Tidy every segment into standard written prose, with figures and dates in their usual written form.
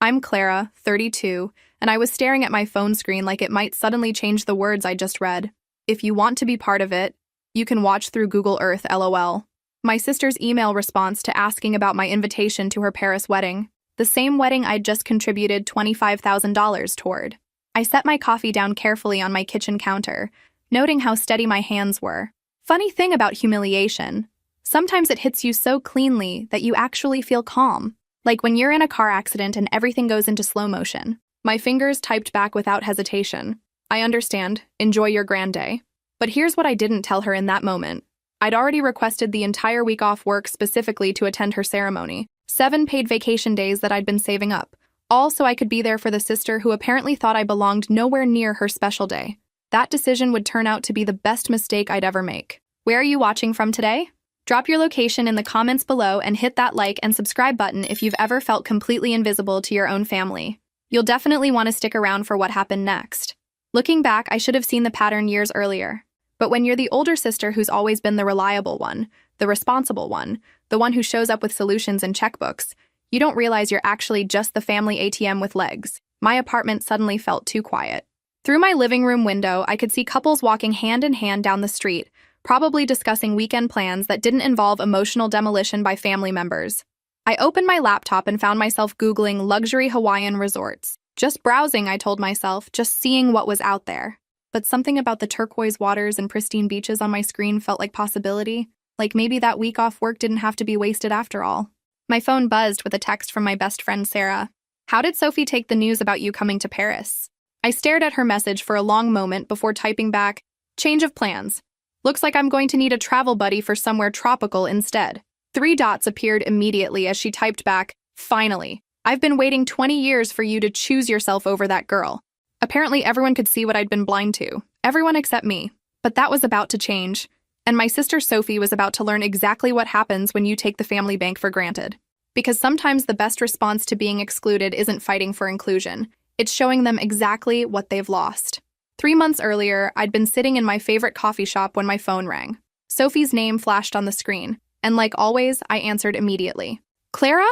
I'm Clara, 32, and I was staring at my phone screen like it might suddenly change the words I just read. If you want to be part of it, you can watch through Google Earth, LOL. My sister's email response to asking about my invitation to her Paris wedding, the same wedding I'd just contributed $25,000 toward. I set my coffee down carefully on my kitchen counter, noting how steady my hands were. Funny thing about humiliation, sometimes it hits you so cleanly that you actually feel calm. Like when you're in a car accident and everything goes into slow motion. My fingers typed back without hesitation. I understand. Enjoy your grand day. But here's what I didn't tell her in that moment. I'd already requested the entire week off work specifically to attend her ceremony. 7 paid vacation days that I'd been saving up. All so I could be there for the sister who apparently thought I belonged nowhere near her special day. That decision would turn out to be the best mistake I'd ever make. Where are you watching from today? Drop your location in the comments below and hit that like and subscribe button if you've ever felt completely invisible to your own family. You'll definitely want to stick around for what happened next. Looking back, I should have seen the pattern years earlier. But when you're the older sister who's always been the reliable one, the responsible one, the one who shows up with solutions and checkbooks, you don't realize you're actually just the family ATM with legs. My apartment suddenly felt too quiet. Through my living room window, I could see couples walking hand in hand down the street, probably discussing weekend plans that didn't involve emotional demolition by family members. I opened my laptop and found myself Googling luxury Hawaiian resorts. Just browsing, I told myself, just seeing what was out there. But something about the turquoise waters and pristine beaches on my screen felt like possibility, like maybe that week off work didn't have to be wasted after all. My phone buzzed with a text from my best friend Sarah. How did Sophie take the news about you coming to Paris? I stared at her message for a long moment before typing back, change of plans. Looks like I'm going to need a travel buddy for somewhere tropical instead. 3 dots appeared immediately as she typed back, finally. I've been waiting 20 years for you to choose yourself over that girl. Apparently everyone could see what I'd been blind to. Everyone except me. But that was about to change. And my sister Sophie was about to learn exactly what happens when you take the family bank for granted. Because sometimes the best response to being excluded isn't fighting for inclusion. It's showing them exactly what they've lost. 3 months earlier, I'd been sitting in my favorite coffee shop when my phone rang. Sophie's name flashed on the screen, and like always, I answered immediately. Clara?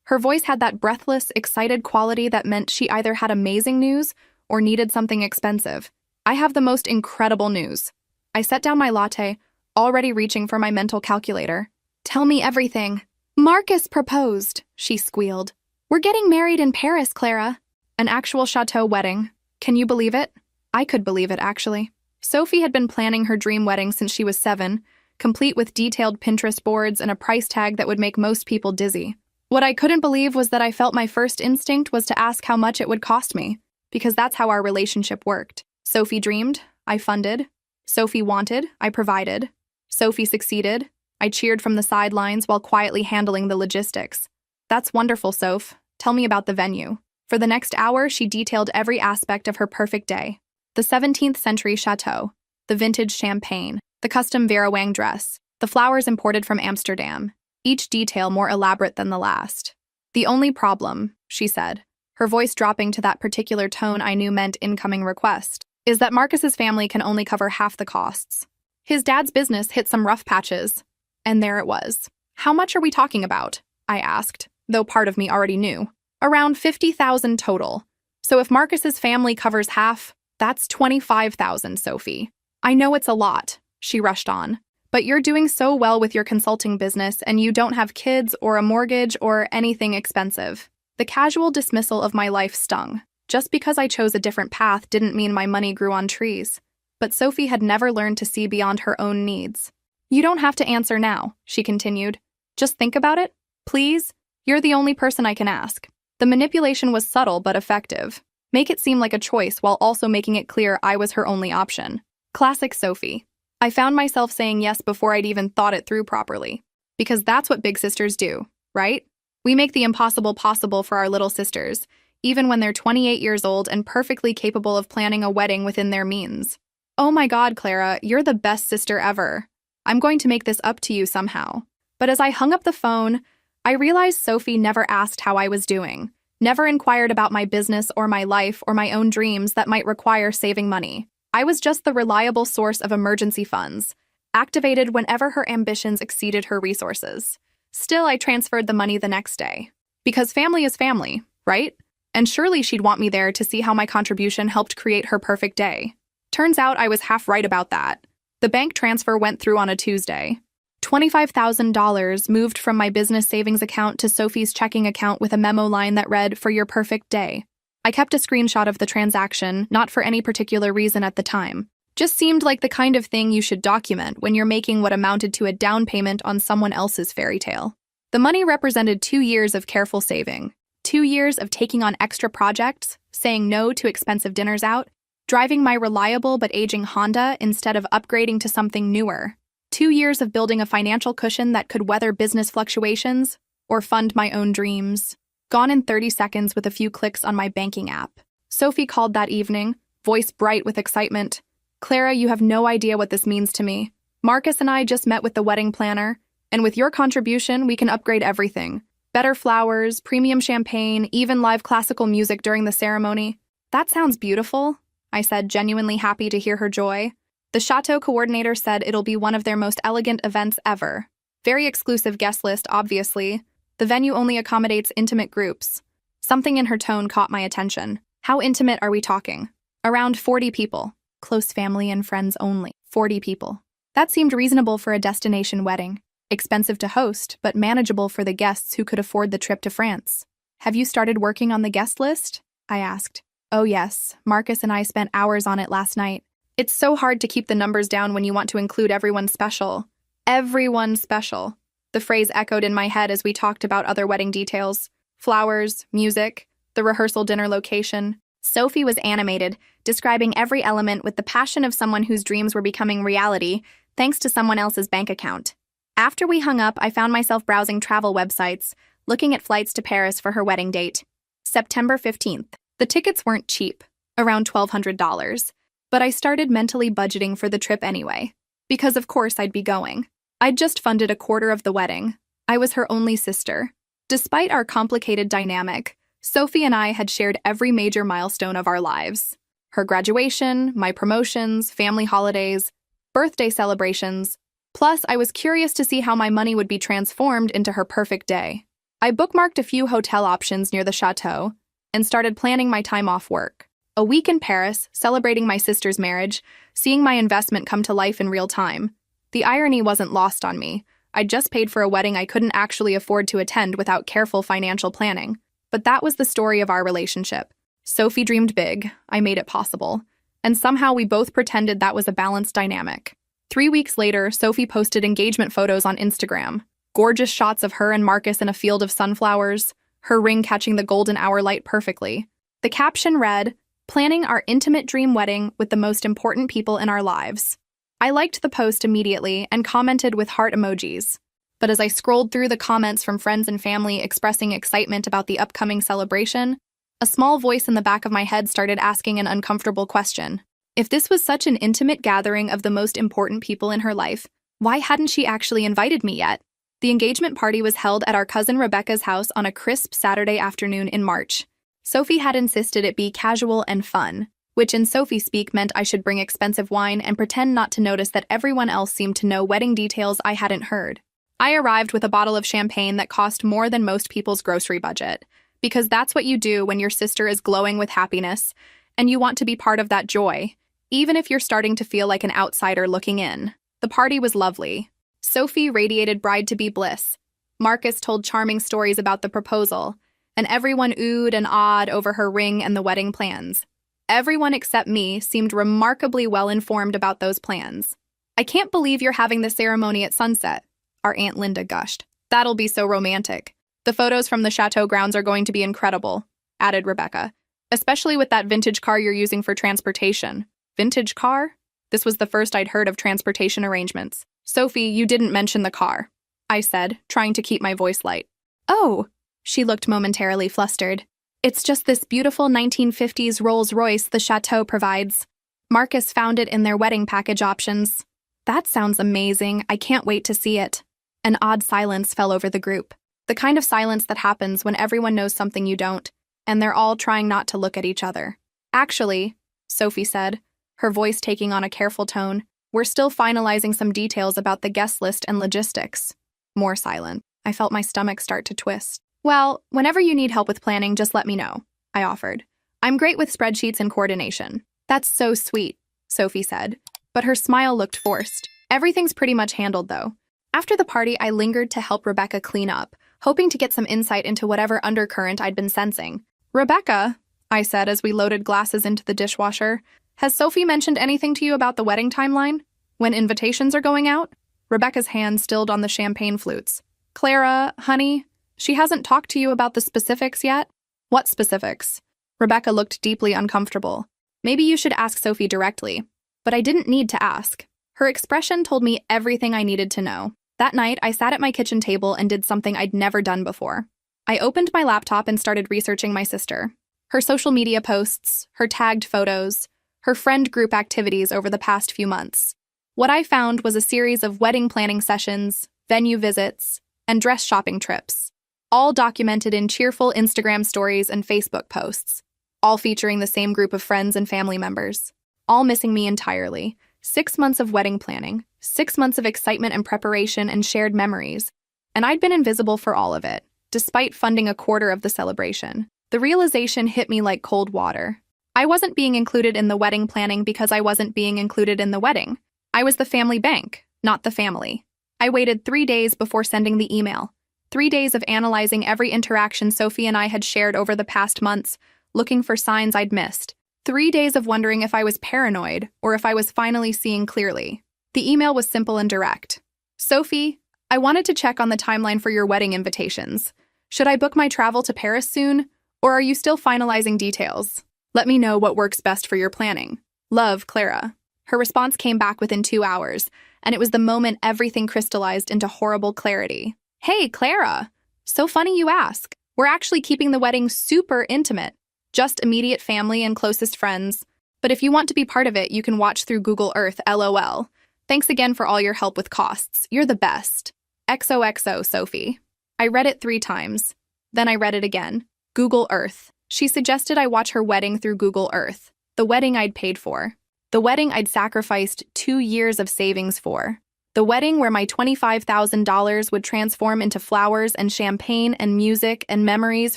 Her voice had that breathless, excited quality that meant she either had amazing news or needed something expensive. I have the most incredible news. I set down my latte, already reaching for my mental calculator. Tell me everything. Marcus proposed, she squealed. We're getting married in Paris, Clara. An actual chateau wedding. Can you believe it? I could believe it, actually. Sophie had been planning her dream wedding since she was 7, complete with detailed Pinterest boards and a price tag that would make most people dizzy. What I couldn't believe was that I felt my first instinct was to ask how much it would cost me, because that's how our relationship worked. Sophie dreamed, I funded. Sophie wanted, I provided. Sophie succeeded, I cheered from the sidelines while quietly handling the logistics. That's wonderful, Soph. Tell me about the venue. For the next hour, she detailed every aspect of her perfect day. The 17th century chateau, the vintage champagne, the custom Vera Wang dress, the flowers imported from Amsterdam, each detail more elaborate than the last. The only problem, she said, her voice dropping to that particular tone I knew meant incoming request, is that Marcus's family can only cover half the costs. His dad's business hit some rough patches. And there it was. How much are we talking about? I asked, though part of me already knew. Around $50,000 total. So if Marcus's family covers half, that's $25,000, Sophie. I know it's a lot, she rushed on, but you're doing so well with your consulting business and you don't have kids or a mortgage or anything expensive. The casual dismissal of my life stung. Just because I chose a different path didn't mean my money grew on trees. But Sophie had never learned to see beyond her own needs. You don't have to answer now, she continued. Just think about it, please. You're the only person I can ask. The manipulation was subtle but effective. Make it seem like a choice while also making it clear I was her only option. Classic Sophie. I found myself saying yes before I'd even thought it through properly. Because that's what big sisters do, right? We make the impossible possible for our little sisters, even when they're 28 years old and perfectly capable of planning a wedding within their means. Oh my God, Clara, you're the best sister ever. I'm going to make this up to you somehow. But as I hung up the phone, I realized Sophie never asked how I was doing. Never inquired about my business or my life or my own dreams that might require saving money. I was just the reliable source of emergency funds, activated whenever her ambitions exceeded her resources. Still, I transferred the money the next day. Because family is family, right? and surely she'd want me there to see how my contribution helped create her perfect day. Turns out I was half right about that. The bank transfer went through on a Tuesday. $25,000 moved from my business savings account to Sophie's checking account with a memo line that read, "For your perfect day." I kept a screenshot of the transaction, not for any particular reason at the time. Just seemed like the kind of thing you should document when you're making what amounted to a down payment on someone else's fairy tale. The money represented 2 years of careful saving, 2 years of taking on extra projects, saying no to expensive dinners out, driving my reliable but aging Honda instead of upgrading to something newer, 2 years of building a financial cushion that could weather business fluctuations or fund my own dreams. Gone in 30 seconds with a few clicks on my banking app. Sophie called that evening, voice bright with excitement. "Clara, you have no idea what this means to me. Marcus and I just met with the wedding planner, and with your contribution, we can upgrade everything. Better flowers, premium champagne, even live classical music during the ceremony." "That sounds beautiful," I said, genuinely happy to hear her joy. The chateau coordinator said it'll be one of their most elegant events ever. Very exclusive guest list, obviously. The venue only accommodates intimate groups. Something in her tone caught my attention. "How intimate are we talking?" "Around 40 people. Close family and friends only." 40 people. That seemed reasonable for a destination wedding. Expensive to host, but manageable for the guests who could afford the trip to France. "Have you started working on the guest list?" I asked. "Oh yes, Marcus and I spent hours on it last night. It's so hard to keep the numbers down when you want to include everyone special." Everyone special. The phrase echoed in my head as we talked about other wedding details. Flowers, music, the rehearsal dinner location. Sophie was animated, describing every element with the passion of someone whose dreams were becoming reality, thanks to someone else's bank account. After we hung up, I found myself browsing travel websites, looking at flights to Paris for her wedding date. September 15th. The tickets weren't cheap, around $1,200, but I started mentally budgeting for the trip anyway, because of course I'd be going. I'd just funded a quarter of the wedding. I was her only sister. Despite our complicated dynamic, Sophie and I had shared every major milestone of our lives. Her graduation, my promotions, family holidays, birthday celebrations. Plus, I was curious to see how my money would be transformed into her perfect day. I bookmarked a few hotel options near the chateau and started planning my time off work. A week in Paris, celebrating my sister's marriage, seeing my investment come to life in real time. The irony wasn't lost on me. I'd just paid for a wedding I couldn't actually afford to attend without careful financial planning. But that was the story of our relationship. Sophie dreamed big, I made it possible, and somehow we both pretended that was a balanced dynamic. 3 weeks later, Sophie posted engagement photos on Instagram. Gorgeous shots of her and Marcus in a field of sunflowers, her ring catching the golden hour light perfectly. The caption read, "Planning our intimate dream wedding with the most important people in our lives." I liked the post immediately and commented with heart emojis. But as I scrolled through the comments from friends and family expressing excitement about the upcoming celebration, a small voice in the back of my head started asking an uncomfortable question. If this was such an intimate gathering of the most important people in her life, why hadn't she actually invited me yet? The engagement party was held at our cousin Rebecca's house on a crisp Saturday afternoon in March. Sophie had insisted it be casual and fun, which in Sophie speak meant I should bring expensive wine and pretend not to notice that everyone else seemed to know wedding details I hadn't heard. I arrived with a bottle of champagne that cost more than most people's grocery budget, because that's what you do when your sister is glowing with happiness, and you want to be part of that joy, even if you're starting to feel like an outsider looking in. The party was lovely. Sophie radiated bride-to-be bliss. Marcus told charming stories about the proposal, and everyone oohed and awed over her ring and the wedding plans. Everyone except me seemed remarkably well-informed about those plans. "I can't believe you're having the ceremony at sunset," our Aunt Linda gushed. "That'll be so romantic. The photos from the chateau grounds are going to be incredible," added Rebecca, "especially with that vintage car you're using for transportation." Vintage car? This was the first I'd heard of transportation arrangements. "Sophie, you didn't mention the car," I said, trying to keep my voice light. "Oh," she looked momentarily flustered. "It's just this beautiful 1950s Rolls-Royce the chateau provides. Marcus found it in their wedding package options." "That sounds amazing. I can't wait to see it." An odd silence fell over the group. The kind of silence that happens when everyone knows something you don't, and they're all trying not to look at each other. "Actually," Sophie said, her voice taking on a careful tone, "we're still finalizing some details about the guest list and logistics." More silent. I felt my stomach start to twist. "Well, whenever you need help with planning, just let me know. I offered. I'm great with spreadsheets and coordination. That's so sweet, Sophie said. But her smile looked forced. Everything's pretty much handled, though. After the party, I lingered to help Rebecca clean up, hoping to get some insight into whatever undercurrent I'd been sensing. Rebecca, I said as we loaded glasses into the dishwasher, has Sophie mentioned anything to you about the wedding timeline? When invitations are going out? Rebecca's hand stilled on the champagne flutes. Clara, honey, she hasn't talked to you about the specifics yet? What specifics? Rebecca looked deeply uncomfortable. Maybe you should ask Sophie directly. But I didn't need to ask. Her expression told me everything I needed to know. That night, I sat at my kitchen table and did something I'd never done before. I opened my laptop and started researching my sister. Her social media posts, her tagged photos, her friend group activities over the past few months. What I found was a series of wedding planning sessions, venue visits, and dress shopping trips, all documented in cheerful Instagram stories and Facebook posts, all featuring the same group of friends and family members, all missing me entirely. 6 months of wedding planning, 6 months of excitement and preparation and shared memories, and I'd been invisible for all of it, despite funding a quarter of the celebration. The realization hit me like cold water. I wasn't being included in the wedding planning because I wasn't being included in the wedding. I was the family bank, not the family. I waited 3 days before sending the email. 3 days of analyzing every interaction Sophie and I had shared over the past months, looking for signs I'd missed. 3 days of wondering if I was paranoid or if I was finally seeing clearly. The email was simple and direct. Sophie, I wanted to check on the timeline for your wedding invitations. Should I book my travel to Paris soon, or are you still finalizing details? Let me know what works best for your planning. Love, Clara. Her response came back within 2 hours, and it was the moment everything crystallized into horrible clarity. Hey, Clara! So funny you ask. We're actually keeping the wedding super intimate. Just immediate family and closest friends. But if you want to be part of it, you can watch through Google Earth, LOL. Thanks again for all your help with costs. You're the best. XOXO, Sophie. I read it 3 times. Then I read it again. Google Earth. She suggested I watch her wedding through Google Earth. The wedding I'd paid for. The wedding I'd sacrificed 2 years of savings for. The wedding where my $25,000 would transform into flowers and champagne and music and memories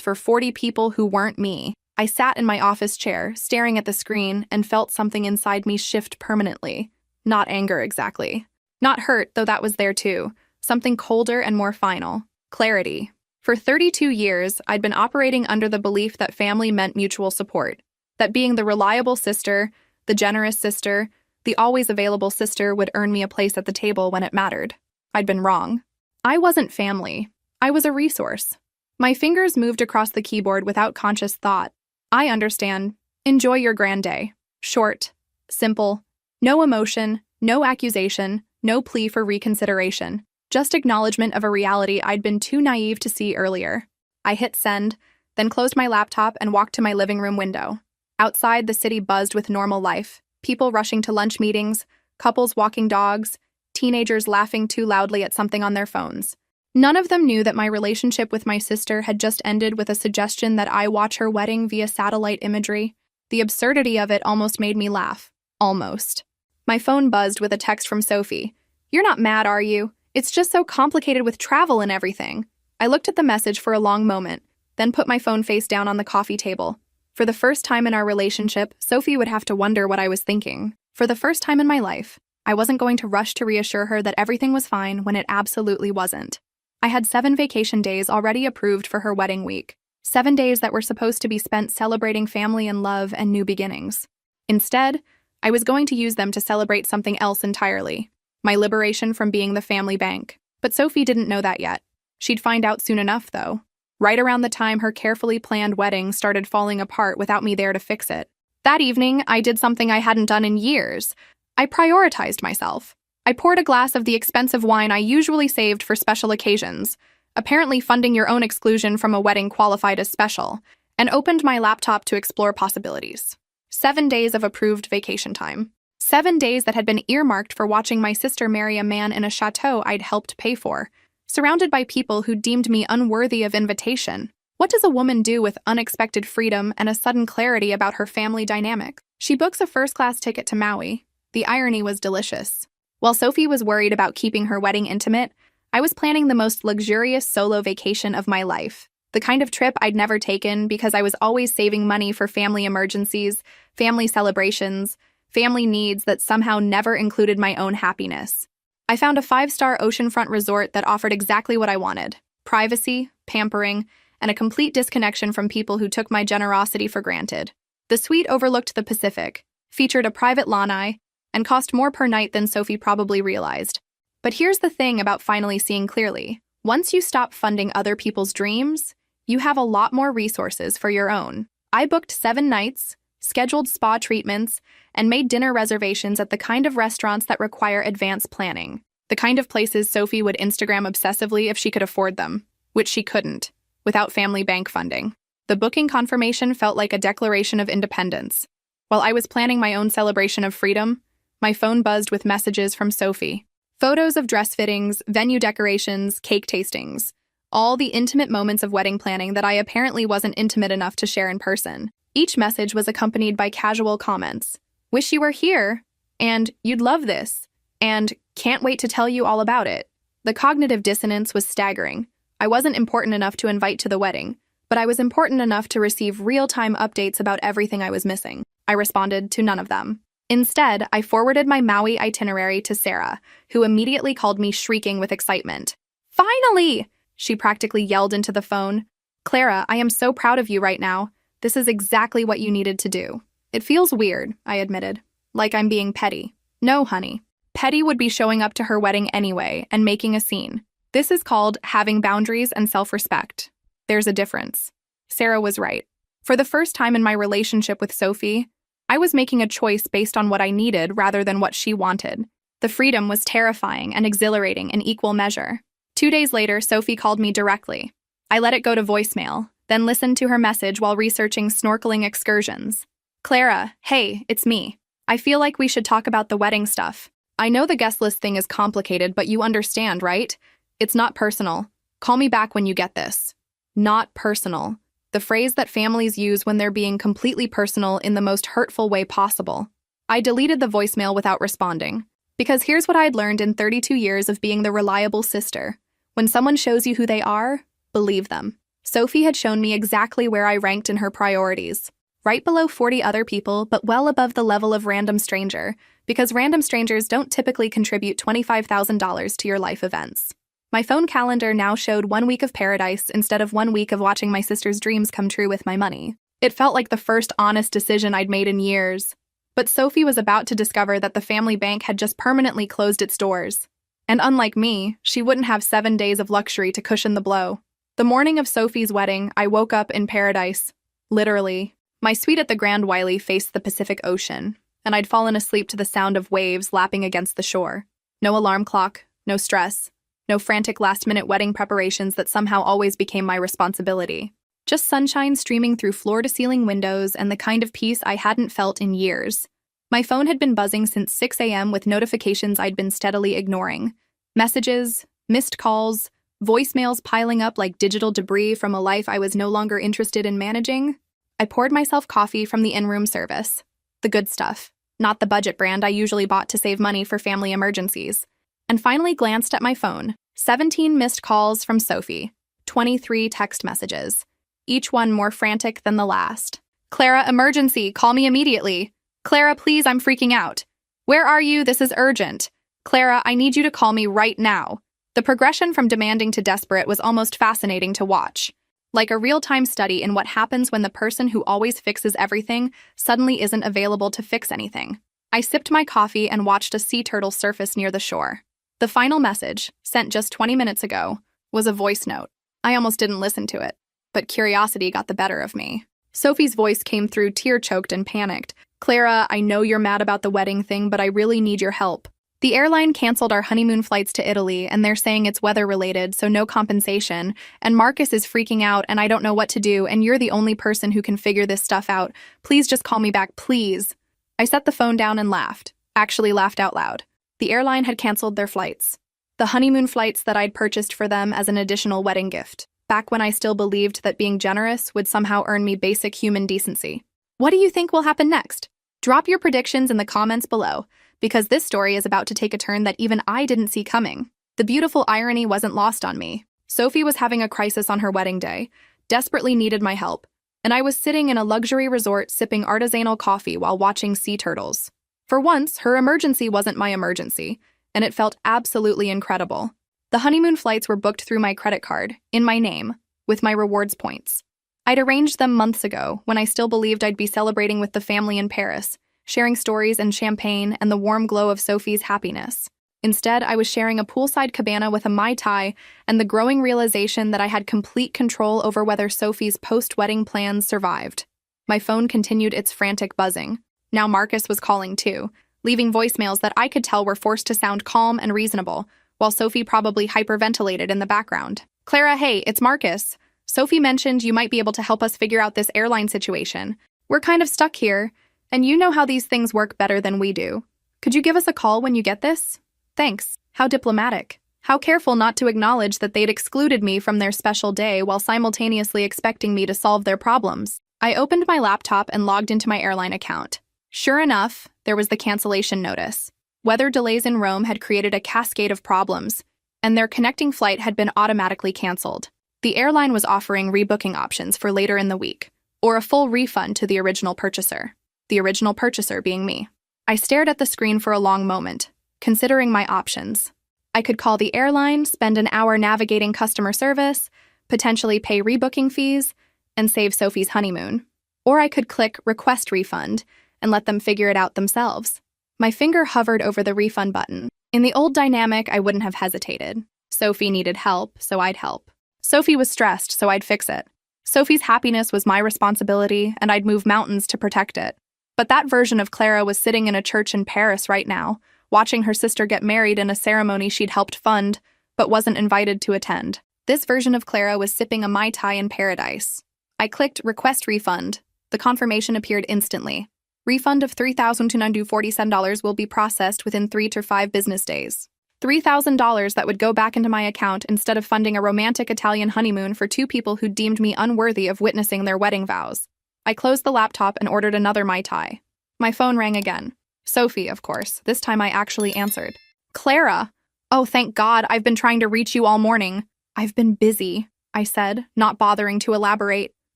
for 40 people who weren't me. I sat in my office chair, staring at the screen, and felt something inside me shift permanently. Not anger exactly. Not hurt, though that was there too. Something colder and more final. Clarity. For 32 years, I'd been operating under the belief that family meant mutual support. That being the reliable sister, the generous sister, the always available sister would earn me a place at the table when it mattered. I'd been wrong. I wasn't family. I was a resource. My fingers moved across the keyboard without conscious thought. I understand. Enjoy your grand day. Short. Simple. No emotion, no accusation, no plea for reconsideration. Just acknowledgement of a reality I'd been too naive to see earlier. I hit send, then closed my laptop and walked to my living room window. Outside, the city buzzed with normal life. People rushing to lunch meetings, couples walking dogs, teenagers laughing too loudly at something on their phones. None of them knew that my relationship with my sister had just ended with a suggestion that I watch her wedding via satellite imagery. The absurdity of it almost made me laugh. Almost. My phone buzzed with a text from Sophie. You're not mad, are you? It's just so complicated with travel and everything. I looked at the message for a long moment, then put my phone face down on the coffee table. For the first time in our relationship, Sophie would have to wonder what I was thinking. For the first time in my life, I wasn't going to rush to reassure her that everything was fine when it absolutely wasn't. I had 7 vacation days already approved for her wedding week. 7 days that were supposed to be spent celebrating family and love and new beginnings. Instead, I was going to use them to celebrate something else entirely. My liberation from being the family bank. But Sophie didn't know that yet. She'd find out soon enough, though. Right around the time her carefully planned wedding started falling apart without me there to fix it. That evening, I did something I hadn't done in years. I prioritized myself. I poured a glass of the expensive wine I usually saved for special occasions, apparently funding your own exclusion from a wedding qualified as special, and opened my laptop to explore possibilities. 7 days of approved vacation time. 7 days that had been earmarked for watching my sister marry a man in a chateau I'd helped pay for, surrounded by people who deemed me unworthy of invitation. What does a woman do with unexpected freedom and a sudden clarity about her family dynamic? She books a first-class ticket to Maui. The irony was delicious. While Sophie was worried about keeping her wedding intimate, I was planning the most luxurious solo vacation of my life. The kind of trip I'd never taken because I was always saving money for family emergencies, family celebrations, family needs that somehow never included my own happiness. I found a 5-star oceanfront resort that offered exactly what I wanted: privacy, pampering, and a complete disconnection from people who took my generosity for granted. The suite overlooked the Pacific, featured a private lanai, and cost more per night than Sophie probably realized. But here's the thing about finally seeing clearly. Once you stop funding other people's dreams, you have a lot more resources for your own. I booked 7 nights, scheduled spa treatments, and made dinner reservations at the kind of restaurants that require advanced planning. The kind of places Sophie would Instagram obsessively if she could afford them, which she couldn't, without family bank funding. The booking confirmation felt like a declaration of independence. While I was planning my own celebration of freedom, my phone buzzed with messages from Sophie. Photos of dress fittings, venue decorations, cake tastings. All the intimate moments of wedding planning that I apparently wasn't intimate enough to share in person. Each message was accompanied by casual comments. "Wish you were here," and "You'd love this," and "Can't wait to tell you all about it." The cognitive dissonance was staggering. I wasn't important enough to invite to the wedding, but I was important enough to receive real-time updates about everything I was missing. I responded to none of them. Instead, I forwarded my Maui itinerary to Sarah, who immediately called me shrieking with excitement. "Finally!" She practically yelled into the phone. "Clara, I am so proud of you right now. This is exactly what you needed to do." "It feels weird," I admitted. "Like I'm being petty." "No, honey. Petty would be showing up to her wedding anyway and making a scene. This is called having boundaries and self-respect. There's a difference." Sarah was right. For the first time in my relationship with Sophie, I was making a choice based on what I needed rather than what she wanted. The freedom was terrifying and exhilarating in equal measure. 2 days later, Sophie called me directly. I let it go to voicemail, then listened to her message while researching snorkeling excursions. "Clara, hey, it's me. I feel like we should talk about the wedding stuff. I know the guest list thing is complicated, but you understand, right? It's not personal. Call me back when you get this." Not personal. The phrase that families use when they're being completely personal in the most hurtful way possible. I deleted the voicemail without responding. Because here's what I'd learned in 32 years of being the reliable sister. When someone shows you who they are, believe them. Sophie had shown me exactly where I ranked in her priorities. Right below 40 other people, but well above the level of random stranger, because random strangers don't typically contribute $25,000 to your life events. My phone calendar now showed 1 week of paradise instead of 1 week of watching my sister's dreams come true with my money. It felt like the first honest decision I'd made in years. But Sophie was about to discover that the family bank had just permanently closed its doors. And unlike me, she wouldn't have 7 days of luxury to cushion the blow. The morning of Sophie's wedding, I woke up in paradise. Literally. My suite at the Grand Wiley faced the Pacific Ocean, and I'd fallen asleep to the sound of waves lapping against the shore. No alarm clock, no stress. No frantic last-minute wedding preparations that somehow always became my responsibility. Just sunshine streaming through floor-to-ceiling windows and the kind of peace I hadn't felt in years. My phone had been buzzing since 6 a.m. with notifications I'd been steadily ignoring. Messages, missed calls, voicemails piling up like digital debris from a life I was no longer interested in managing. I poured myself coffee from the in-room service. The good stuff, not the budget brand I usually bought to save money for family emergencies. And finally glanced at my phone. 17 missed calls from Sophie. 23 text messages. Each one more frantic than the last. "Clara, emergency, call me immediately. Clara, please, I'm freaking out. Where are you? This is urgent. Clara, I need you to call me right now." The progression from demanding to desperate was almost fascinating to watch. Like a real-time study in what happens when the person who always fixes everything suddenly isn't available to fix anything. I sipped my coffee and watched a sea turtle surface near the shore. The final message, sent just 20 minutes ago, was a voice note. I almost didn't listen to it, but curiosity got the better of me. Sophie's voice came through tear-choked and panicked. "Clara, I know you're mad about the wedding thing, but I really need your help. The airline canceled our honeymoon flights to Italy, and they're saying it's weather-related, so no compensation, and Marcus is freaking out, and I don't know what to do, and you're the only person who can figure this stuff out. Please just call me back, please." I set the phone down and laughed. Actually laughed out loud. The airline had canceled their flights. The honeymoon flights that I'd purchased for them as an additional wedding gift, back when I still believed that being generous would somehow earn me basic human decency. What do you think will happen next? Drop your predictions in the comments below, because this story is about to take a turn that even I didn't see coming. The beautiful irony wasn't lost on me. Sophie was having a crisis on her wedding day, desperately needed my help, and I was sitting in a luxury resort sipping artisanal coffee while watching sea turtles. For once, her emergency wasn't my emergency, and it felt absolutely incredible. The honeymoon flights were booked through my credit card, in my name, with my rewards points. I'd arranged them months ago, when I still believed I'd be celebrating with the family in Paris, sharing stories and champagne and the warm glow of Sophie's happiness. Instead, I was sharing a poolside cabana with a Mai Tai and the growing realization that I had complete control over whether Sophie's post-wedding plans survived. My phone continued its frantic buzzing. Now Marcus was calling too, leaving voicemails that I could tell were forced to sound calm and reasonable, while Sophie probably hyperventilated in the background. "Clara, hey, it's Marcus. Sophie mentioned you might be able to help us figure out this airline situation. We're kind of stuck here, and you know how these things work better than we do. Could you give us a call when you get this? Thanks." How diplomatic. How careful not to acknowledge that they'd excluded me from their special day while simultaneously expecting me to solve their problems. I opened my laptop and logged into my airline account. Sure enough, there was the cancellation notice. Weather delays in Rome had created a cascade of problems, and their connecting flight had been automatically canceled. The airline was offering rebooking options for later in the week, or a full refund to the original purchaser. The original purchaser being me. I stared at the screen for a long moment, considering my options. I could call the airline, spend an hour navigating customer service, potentially pay rebooking fees, and save Sophie's honeymoon. Or I could click Request Refund and let them figure it out themselves. My finger hovered over the refund button. In the old dynamic, I wouldn't have hesitated. Sophie needed help, so I'd help. Sophie was stressed, so I'd fix it. Sophie's happiness was my responsibility, and I'd move mountains to protect it. But that version of Clara was sitting in a church in Paris right now, watching her sister get married in a ceremony she'd helped fund, but wasn't invited to attend. This version of Clara was sipping a Mai Tai in paradise. I clicked Request Refund. The confirmation appeared instantly. Refund of $3,247 will be processed within 3 to 5 business days. $3,000 that would go back into my account instead of funding a romantic Italian honeymoon for two people who deemed me unworthy of witnessing their wedding vows. I closed the laptop and ordered another Mai Tai. My phone rang again. Sophie, of course. This time I actually answered. "Clara! Oh, thank God, I've been trying to reach you all morning." "I've been busy," I said, not bothering to elaborate.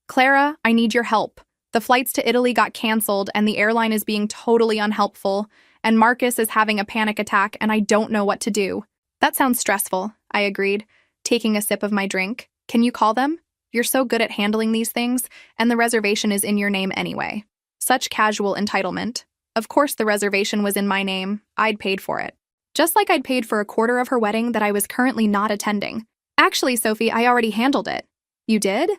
"Clara, I need your help. The flights to Italy got canceled and the airline is being totally unhelpful, and Marcus is having a panic attack and I don't know what to do." "That sounds stressful," I agreed, taking a sip of my drink. "Can you call them? You're so good at handling these things, and the reservation is in your name anyway." Such casual entitlement. Of course the reservation was in my name. I'd paid for it. Just like I'd paid for a quarter of her wedding that I was currently not attending. "Actually, Sophie, I already handled it." "You did?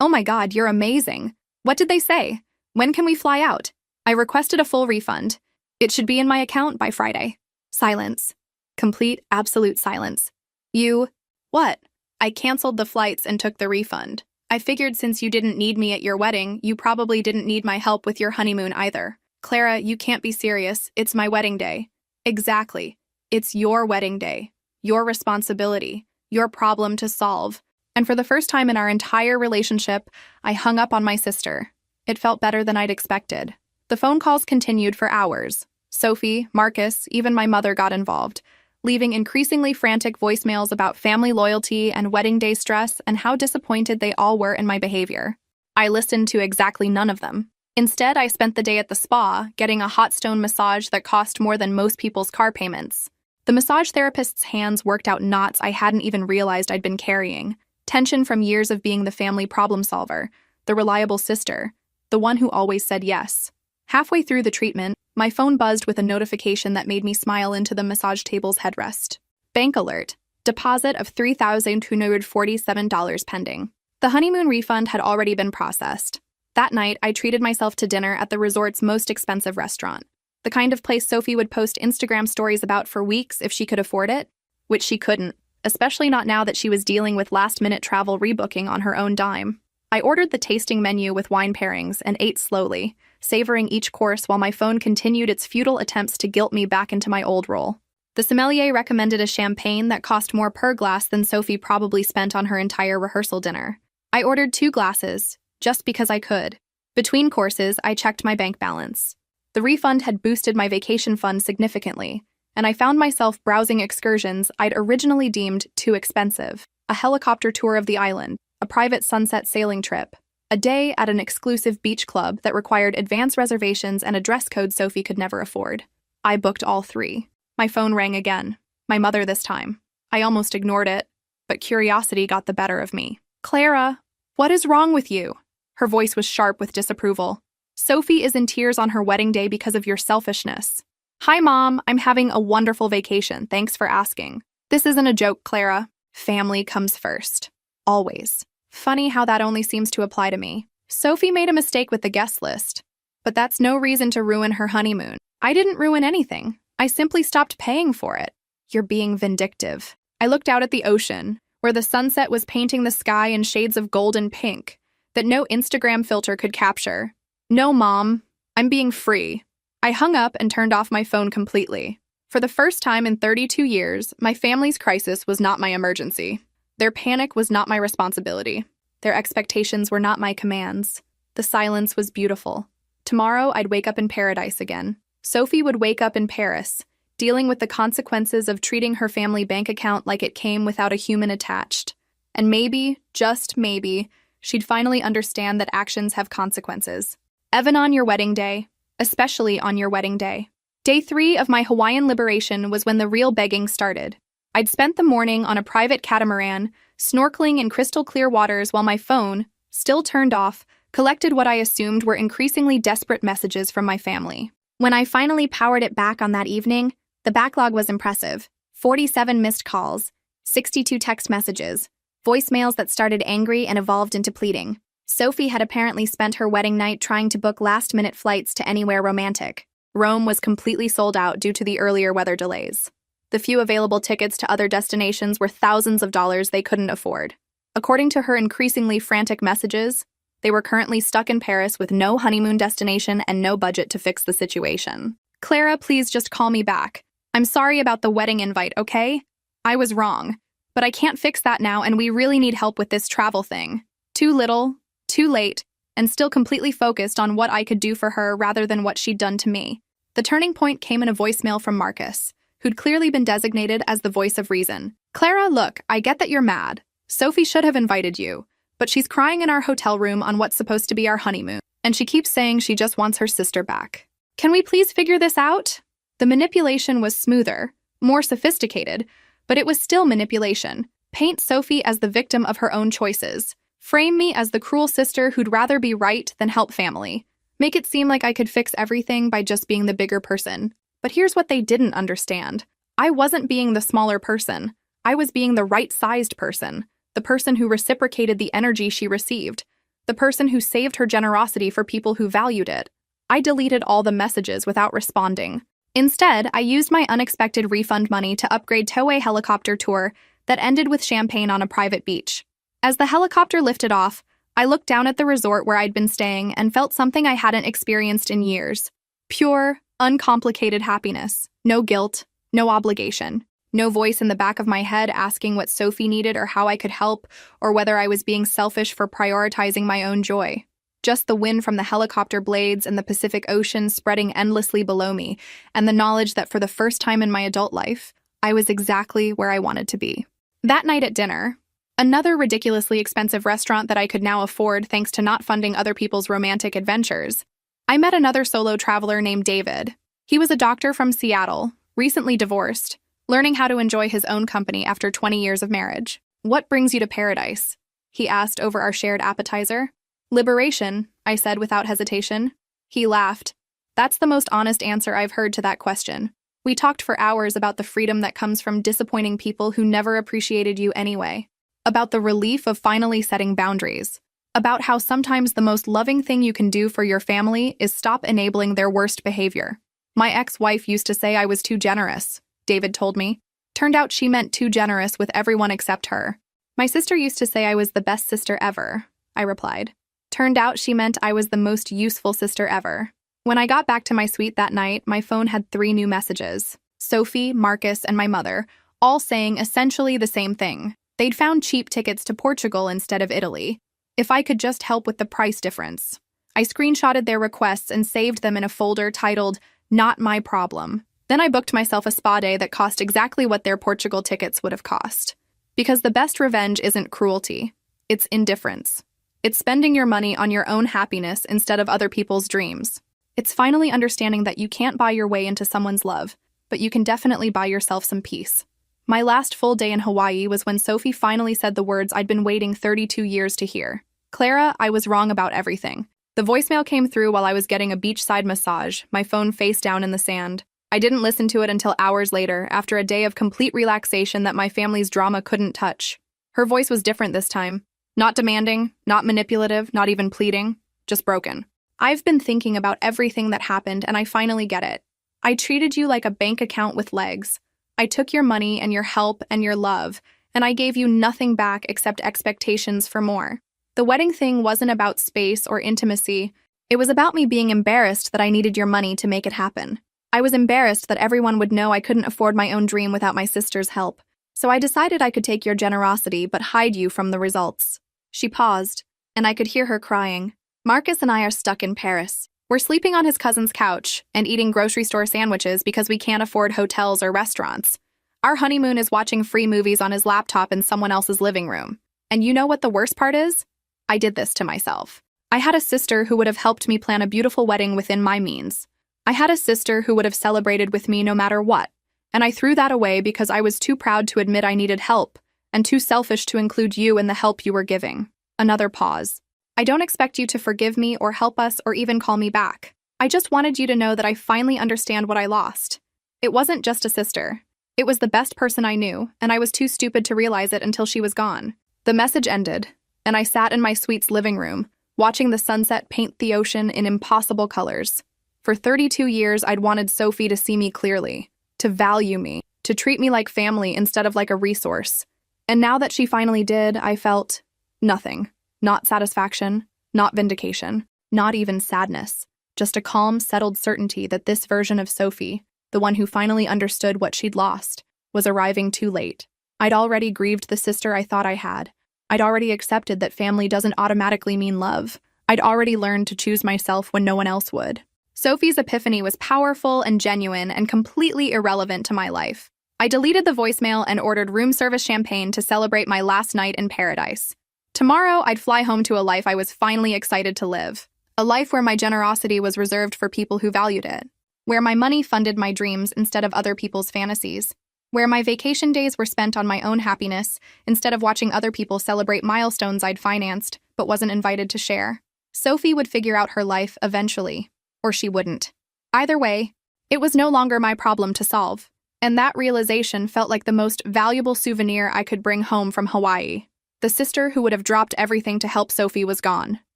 Oh my God, you're amazing. What did they say? When can we fly out?" "I requested a full refund. It should be in my account by Friday." Silence. Complete, absolute silence. "You..." "What?" "I canceled the flights and took the refund. I figured since you didn't need me at your wedding, you probably didn't need my help with your honeymoon either." "Clara, you can't be serious. It's my wedding day." "Exactly. It's your wedding day. Your responsibility. Your problem to solve." And for the first time in our entire relationship, I hung up on my sister. It felt better than I'd expected. The phone calls continued for hours. Sophie, Marcus, even my mother got involved, leaving increasingly frantic voicemails about family loyalty and wedding day stress and how disappointed they all were in my behavior. I listened to exactly none of them. Instead, I spent the day at the spa, getting a hot stone massage that cost more than most people's car payments. The massage therapist's hands worked out knots I hadn't even realized I'd been carrying. Tension from years of being the family problem solver, the reliable sister, the one who always said yes. Halfway through the treatment, my phone buzzed with a notification that made me smile into the massage table's headrest. Bank alert. Deposit of $3,247 pending. The honeymoon refund had already been processed. That night, I treated myself to dinner at the resort's most expensive restaurant. The kind of place Sophie would post Instagram stories about for weeks if she could afford it, which she couldn't, especially not now that she was dealing with last-minute travel rebooking on her own dime. I ordered the tasting menu with wine pairings and ate slowly, savoring each course while my phone continued its futile attempts to guilt me back into my old role. The sommelier recommended a champagne that cost more per glass than Sophie probably spent on her entire rehearsal dinner. I ordered 2 glasses, just because I could. Between courses, I checked my bank balance. The refund had boosted my vacation fund significantly, and I found myself browsing excursions I'd originally deemed too expensive. A helicopter tour of the island, a private sunset sailing trip, a day at an exclusive beach club that required advance reservations and a dress code Sophie could never afford. I booked all three. My phone rang again. My mother this time. I almost ignored it, but curiosity got the better of me. "Clara, what is wrong with you?" Her voice was sharp with disapproval. "Sophie is in tears on her wedding day because of your selfishness." "Hi, Mom. I'm having a wonderful vacation. Thanks for asking." "This isn't a joke, Clara. Family comes first. Always." Funny how that only seems to apply to me. Sophie made a mistake with the guest list, but that's no reason to ruin her honeymoon. I didn't ruin anything. I simply stopped paying for it. You're being vindictive. I looked out at the ocean, where the sunset was painting the sky in shades of gold and pink that no Instagram filter could capture. "No, Mom. I'm being free." I hung up and turned off my phone completely. For the first time in 32 years, my family's crisis was not my emergency. Their panic was not my responsibility. Their expectations were not my commands. The silence was beautiful. Tomorrow, I'd wake up in paradise again. Sophie would wake up in Paris, dealing with the consequences of treating her family bank account like it came without a human attached. And maybe, just maybe, she'd finally understand that actions have consequences. Even on your wedding day, especially on your wedding day. Day 3 of my Hawaiian liberation was when the real begging started. I'd spent the morning on a private catamaran, snorkeling in crystal clear waters while my phone, still turned off, collected what I assumed were increasingly desperate messages from my family. When I finally powered it back on that evening, the backlog was impressive. 47 missed calls, 62 text messages, voicemails that started angry and evolved into pleading. Sophie had apparently spent her wedding night trying to book last-minute flights to anywhere romantic. Rome was completely sold out due to the earlier weather delays. The few available tickets to other destinations were thousands of dollars they couldn't afford. According to her increasingly frantic messages, they were currently stuck in Paris with no honeymoon destination and no budget to fix the situation. "Clara, please just call me back. I'm sorry about the wedding invite, okay? I was wrong. But I can't fix that now, and we really need help with this travel thing." Too little, too late, and still completely focused on what I could do for her rather than what she'd done to me. The turning point came in a voicemail from Marcus, who'd clearly been designated as the voice of reason. "Clara, look, I get that you're mad. Sophie should have invited you, but she's crying in our hotel room on what's supposed to be our honeymoon, and she keeps saying she just wants her sister back. Can we please figure this out?" The manipulation was smoother, more sophisticated, but it was still manipulation. Paint Sophie as the victim of her own choices. Frame me as the cruel sister who'd rather be right than help family. Make it seem like I could fix everything by just being the bigger person. But here's what they didn't understand. I wasn't being the smaller person. I was being the right-sized person. The person who reciprocated the energy she received. The person who saved her generosity for people who valued it. I deleted all the messages without responding. Instead, I used my unexpected refund money to upgrade Toei helicopter tour that ended with champagne on a private beach. As the helicopter lifted off, I looked down at the resort where I'd been staying and felt something I hadn't experienced in years. Pure, uncomplicated happiness. No guilt, no obligation. No voice in the back of my head asking what Sophie needed or how I could help, or whether I was being selfish for prioritizing my own joy. Just the wind from the helicopter blades and the Pacific Ocean spreading endlessly below me, and the knowledge that for the first time in my adult life, I was exactly where I wanted to be. That night at dinner, another ridiculously expensive restaurant that I could now afford thanks to not funding other people's romantic adventures, I met another solo traveler named David. He was a doctor from Seattle, recently divorced, learning how to enjoy his own company after 20 years of marriage. "What brings you to paradise?" he asked over our shared appetizer. "Liberation," I said without hesitation. He laughed. "That's the most honest answer I've heard to that question." We talked for hours about the freedom that comes from disappointing people who never appreciated you anyway. About the relief of finally setting boundaries. About how sometimes the most loving thing you can do for your family is stop enabling their worst behavior. "My ex-wife used to say I was too generous," David told me. Turned out she meant too generous with everyone except her. "My sister used to say I was the best sister ever," I replied. Turned out she meant I was the most useful sister ever. When I got back to my suite that night, my phone had 3 new messages. Sophie, Marcus, and my mother, all saying essentially the same thing. They'd found cheap tickets to Portugal instead of Italy. If I could just help with the price difference. I screenshotted their requests and saved them in a folder titled, "Not My Problem." Then I booked myself a spa day that cost exactly what their Portugal tickets would have cost. Because the best revenge isn't cruelty. It's indifference. It's spending your money on your own happiness instead of other people's dreams. It's finally understanding that you can't buy your way into someone's love, but you can definitely buy yourself some peace. My last full day in Hawaii was when Sophie finally said the words I'd been waiting 32 years to hear. Clara, I was wrong about everything. The voicemail came through while I was getting a beachside massage, my phone face down in the sand. I didn't listen to it until hours later, after a day of complete relaxation that my family's drama couldn't touch. Her voice was different this time. Not demanding, not manipulative, not even pleading, just broken. I've been thinking about everything that happened, and I finally get it. I treated you like a bank account with legs. I took your money and your help and your love, and I gave you nothing back except expectations for more. The wedding thing wasn't about space or intimacy. It was about me being embarrassed that I needed your money to make it happen. I was embarrassed that everyone would know I couldn't afford my own dream without my sister's help. So I decided I could take your generosity but hide you from the results. She paused, and I could hear her crying. Marcus and I are stuck in Paris. We're sleeping on his cousin's couch and eating grocery store sandwiches because we can't afford hotels or restaurants. Our honeymoon is watching free movies on his laptop in someone else's living room. And you know what the worst part is? I did this to myself. I had a sister who would have helped me plan a beautiful wedding within my means. I had a sister who would have celebrated with me no matter what, and I threw that away because I was too proud to admit I needed help, and too selfish to include you in the help you were giving. Another pause. I don't expect you to forgive me or help us or even call me back. I just wanted you to know that I finally understand what I lost. It wasn't just a sister. It was the best person I knew, and I was too stupid to realize it until she was gone. The message ended, and I sat in my suite's living room, watching the sunset paint the ocean in impossible colors. For 32 years, I'd wanted Sophie to see me clearly, to value me, to treat me like family instead of like a resource. And now that she finally did, I felt nothing. Not satisfaction, not vindication, not even sadness. Just a calm, settled certainty that this version of Sophie, the one who finally understood what she'd lost, was arriving too late. I'd already grieved the sister I thought I had. I'd already accepted that family doesn't automatically mean love. I'd already learned to choose myself when no one else would. Sophie's epiphany was powerful and genuine and completely irrelevant to my life. I deleted the voicemail and ordered room service champagne to celebrate my last night in paradise. Tomorrow, I'd fly home to a life I was finally excited to live. A life where my generosity was reserved for people who valued it. Where my money funded my dreams instead of other people's fantasies. Where my vacation days were spent on my own happiness instead of watching other people celebrate milestones I'd financed but wasn't invited to share. Sophie would figure out her life eventually. Or she wouldn't. Either way, it was no longer my problem to solve, and that realization felt like the most valuable souvenir I could bring home from Hawaii. The sister who would have dropped everything to help Sophie was gone.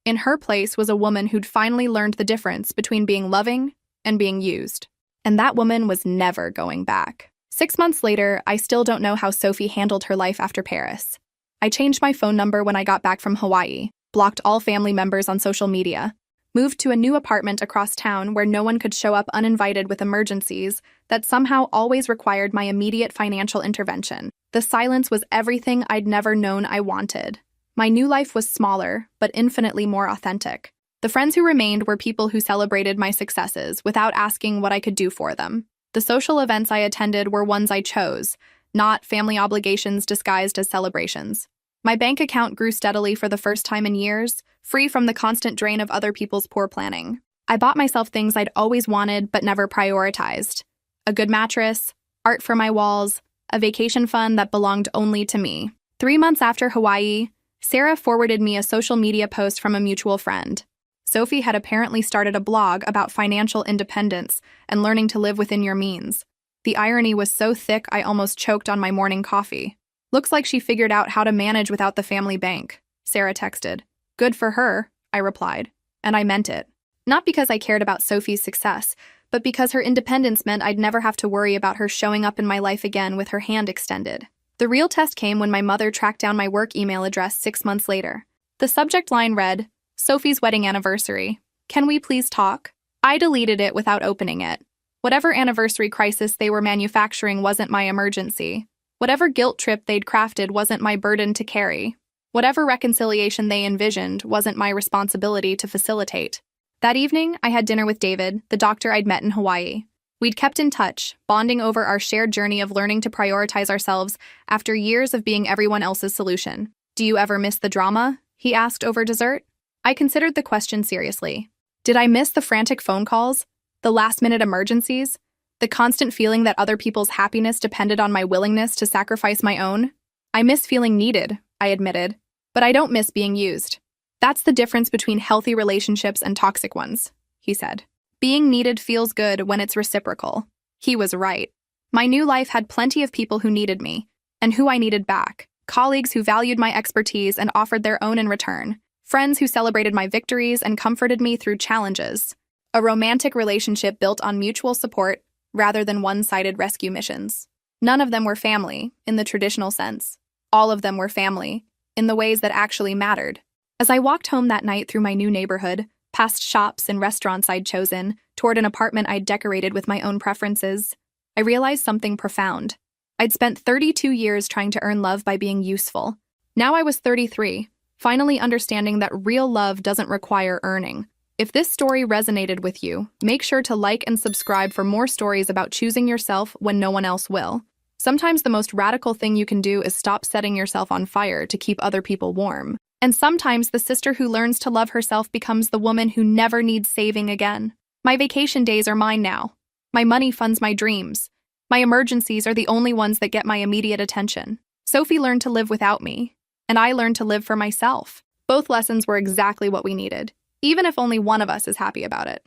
In her place was a woman who'd finally learned the difference between being loving and being used. And that woman was never going back. 6 months later, I still don't know how Sophie handled her life after Paris. I changed my phone number when I got back from Hawaii, blocked all family members on social media, moved to a new apartment across town where no one could show up uninvited with emergencies that somehow always required my immediate financial intervention. The silence was everything I'd never known I wanted. My new life was smaller, but infinitely more authentic. The friends who remained were people who celebrated my successes without asking what I could do for them. The social events I attended were ones I chose, not family obligations disguised as celebrations. My bank account grew steadily for the first time in years, free from the constant drain of other people's poor planning. I bought myself things I'd always wanted but never prioritized. A good mattress, art for my walls, a vacation fund that belonged only to me. 3 months after Hawaii, Sarah forwarded me a social media post from a mutual friend. Sophie had apparently started a blog about financial independence and learning to live within your means. The irony was so thick I almost choked on my morning coffee. Looks like she figured out how to manage without the family bank, Sarah texted. Good for her, I replied, and I meant it. Not because I cared about Sophie's success, but because her independence meant I'd never have to worry about her showing up in my life again with her hand extended. The real test came when my mother tracked down my work email address 6 months later. The subject line read, Sophie's wedding anniversary. Can we please talk? I deleted it without opening it. Whatever anniversary crisis they were manufacturing wasn't my emergency. Whatever guilt trip they'd crafted wasn't my burden to carry. Whatever reconciliation they envisioned wasn't my responsibility to facilitate. That evening, I had dinner with David, the doctor I'd met in Hawaii. We'd kept in touch, bonding over our shared journey of learning to prioritize ourselves after years of being everyone else's solution. Do you ever miss the drama? He asked over dessert. I considered the question seriously. Did I miss the frantic phone calls? The last-minute emergencies? The constant feeling that other people's happiness depended on my willingness to sacrifice my own? I miss feeling needed, I admitted. But I don't miss being used. That's the difference between healthy relationships and toxic ones, he said. Being needed feels good when it's reciprocal. He was right. My new life had plenty of people who needed me, and who I needed back. Colleagues who valued my expertise and offered their own in return. Friends who celebrated my victories and comforted me through challenges. A romantic relationship built on mutual support rather than one-sided rescue missions. None of them were family, in the traditional sense. All of them were family, in the ways that actually mattered. As I walked home that night through my new neighborhood, past shops and restaurants I'd chosen, toward an apartment I'd decorated with my own preferences, I realized something profound. I'd spent 32 years trying to earn love by being useful. Now I was 33, finally understanding that real love doesn't require earning. If this story resonated with you, make sure to like and subscribe for more stories about choosing yourself when no one else will. Sometimes the most radical thing you can do is stop setting yourself on fire to keep other people warm. And sometimes the sister who learns to love herself becomes the woman who never needs saving again. My vacation days are mine now. My money funds my dreams. My emergencies are the only ones that get my immediate attention. Sophie learned to live without me, and I learned to live for myself. Both lessons were exactly what we needed, even if only one of us is happy about it.